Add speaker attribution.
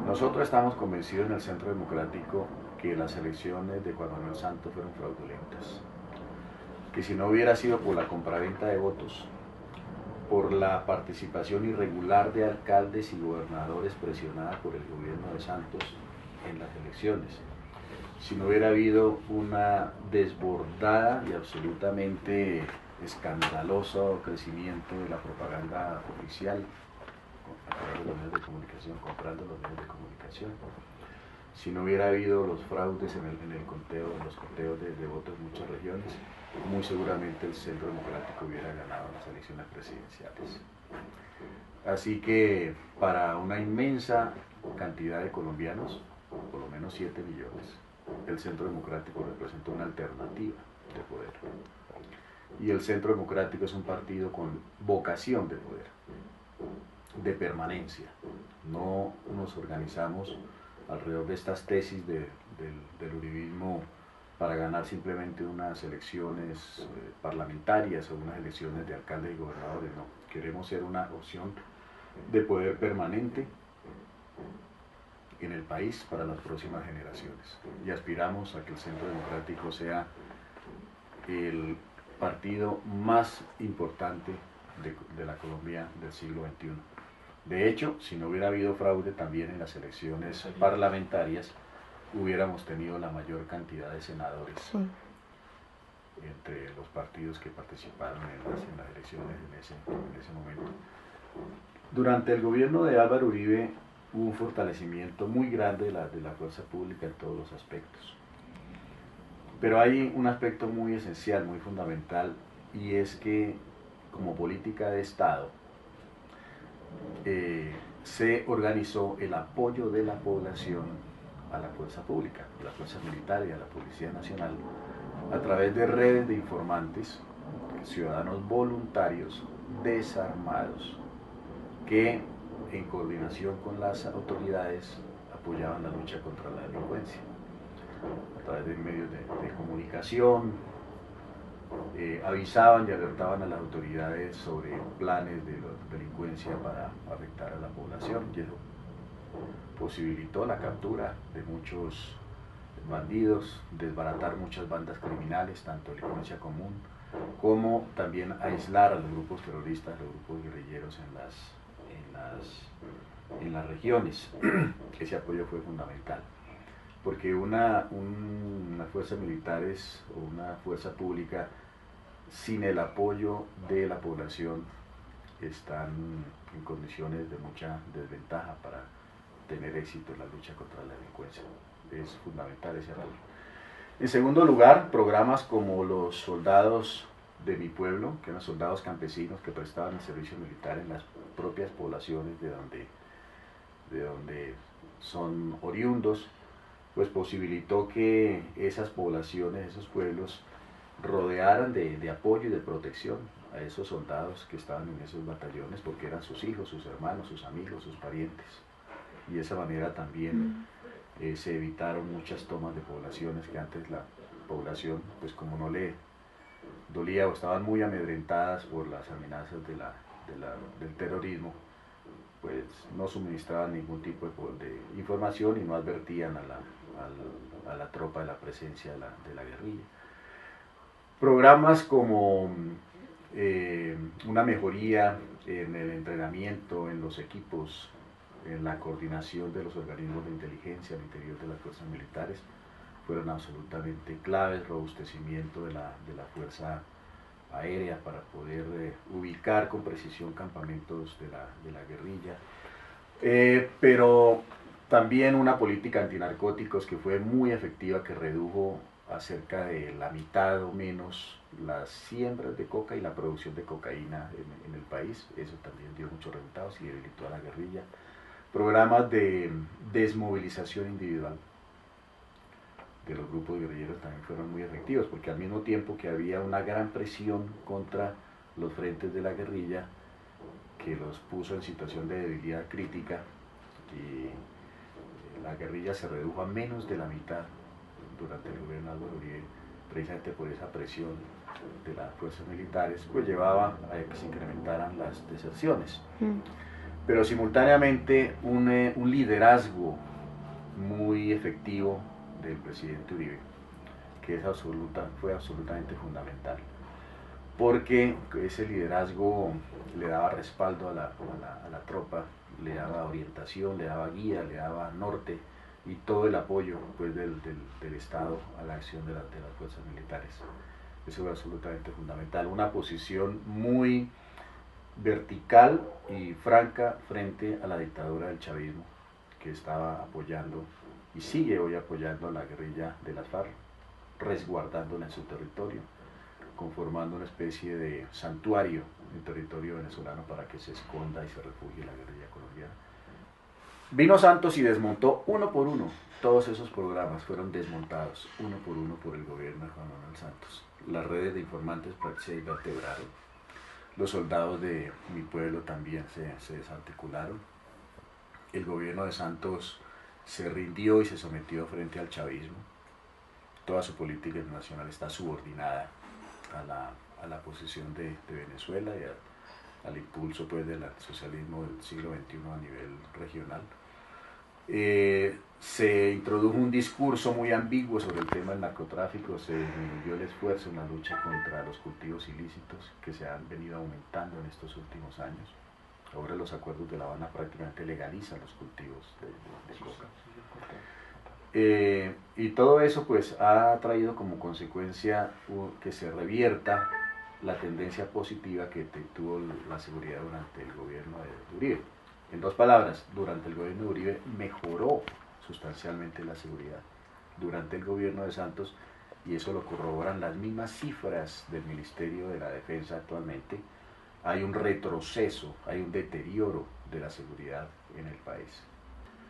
Speaker 1: Nosotros estamos convencidos en el Centro Democrático que las elecciones de Juan Manuel Santos fueron fraudulentas, que si no hubiera sido por la compraventa de votos, por la participación irregular de alcaldes y gobernadores presionada por el gobierno de Santos en las elecciones, si no hubiera habido una desbordada y absolutamente escandaloso crecimiento de la propaganda oficial a través de los medios de comunicación, comprando los medios de comunicación, si no hubiera habido los fraudes en el conteo, en los conteos de votos en muchas regiones, muy seguramente el Centro Democrático hubiera ganado las elecciones presidenciales. Así que para una inmensa cantidad de colombianos, por lo menos 7 millones, el Centro Democrático representa una alternativa de poder. Y el Centro Democrático es un partido con vocación de poder, de permanencia. No nos organizamos alrededor de estas tesis del uribismo para ganar simplemente unas elecciones parlamentarias o unas elecciones de alcaldes y gobernadores, no. Queremos ser una opción de poder permanente en el país para las próximas generaciones. Y aspiramos a que el Centro Democrático sea el partido más importante de la Colombia del siglo XXI. De hecho, si no hubiera habido fraude también en las elecciones parlamentarias, hubiéramos tenido la mayor cantidad de senadores entre los partidos que participaron en las elecciones en ese momento. Durante el gobierno de Álvaro Uribe hubo un fortalecimiento muy grande de la fuerza pública en todos los aspectos. Pero hay un aspecto muy esencial, muy fundamental, y es que como política de Estado se organizó el apoyo de la población a la fuerza pública, a la fuerza militar y a la Policía Nacional, a través de redes de informantes, ciudadanos voluntarios, desarmados, que en coordinación con las autoridades apoyaban la lucha contra la delincuencia, a través de medios de comunicación, avisaban y alertaban a las autoridades sobre planes de delincuencia para afectar a la población, y eso posibilitó la captura de muchos bandidos, desbaratar muchas bandas criminales, tanto delincuencia común, como también aislar a los grupos terroristas, los grupos guerrilleros en las regiones. Ese apoyo fue fundamental, porque una fuerza militar o una fuerza pública sin el apoyo de la población están en condiciones de mucha desventaja para tener éxito en la lucha contra la delincuencia. Es fundamental ese apoyo. En segundo lugar, programas como los soldados de mi pueblo, que eran soldados campesinos que prestaban el servicio militar en las propias poblaciones de donde son oriundos, pues posibilitó que esas poblaciones, esos pueblos, rodearan de apoyo y de protección a esos soldados que estaban en esos batallones, porque eran sus hijos, sus hermanos, sus amigos, sus parientes. Y de esa manera también se evitaron muchas tomas de poblaciones que antes la población, pues como no le dolía o estaban muy amedrentadas por las amenazas del terrorismo, pues no suministraban ningún tipo de información y no advertían a la tropa de la presencia de la guerrilla. Programas como una mejoría en el entrenamiento, en los equipos, en la coordinación de los organismos de inteligencia al interior de las fuerzas militares, fueron absolutamente claves, robustecimiento de la fuerza aérea para poder ubicar con precisión campamentos de la guerrilla, pero también una política antinarcóticos que fue muy efectiva, que redujo a cerca de la mitad o menos las siembras de coca y la producción de cocaína en el país. Eso también dio muchos resultados y debilitó a la guerrilla. Programas de desmovilización individual de los grupos guerrilleros también fueron muy efectivos, porque al mismo tiempo que había una gran presión contra los frentes de la guerrilla, que los puso en situación de debilidad crítica, y la guerrilla se redujo a menos de la mitad durante el gobierno de Álvaro Uribe, precisamente por esa presión de las fuerzas militares, pues llevaba a que se incrementaran las deserciones. pero simultáneamente un liderazgo muy efectivo del presidente Uribe, que fue absolutamente fundamental, porque ese liderazgo le daba respaldo a la tropa, le daba orientación, le daba guía, le daba norte y todo el apoyo pues, del Estado a la acción de las fuerzas militares. Eso fue absolutamente fundamental. Una posición muy vertical y franca frente a la dictadura del chavismo, que estaba apoyando y sigue hoy apoyando a la guerrilla de las FARC, resguardándola en su territorio, conformando una especie de santuario en territorio venezolano para que se esconda y se refugie la guerrilla colombiana. Vino Santos y desmontó uno por uno. Todos esos programas fueron desmontados uno por el gobierno de Juan Manuel Santos. Las redes de informantes se invertebraron. Los soldados de mi pueblo también se desarticularon. El gobierno de Santos se rindió y se sometió frente al chavismo. Toda su política internacional está subordinada a la posición de Venezuela y al impulso pues, del socialismo del siglo XXI a nivel regional. Se introdujo un discurso muy ambiguo sobre el tema del narcotráfico, se disminuyó el esfuerzo en la lucha contra los cultivos ilícitos que se han venido aumentando en estos últimos años. Ahora los acuerdos de La Habana prácticamente legalizan los cultivos de coca. Y todo eso pues ha traído como consecuencia que se revierta la tendencia positiva que tuvo la seguridad durante el gobierno de Uribe. En dos palabras, durante el gobierno de Uribe mejoró sustancialmente la seguridad. Durante el gobierno de Santos, y eso lo corroboran las mismas cifras del Ministerio de la Defensa actualmente, hay un retroceso, hay un deterioro de la seguridad en el país.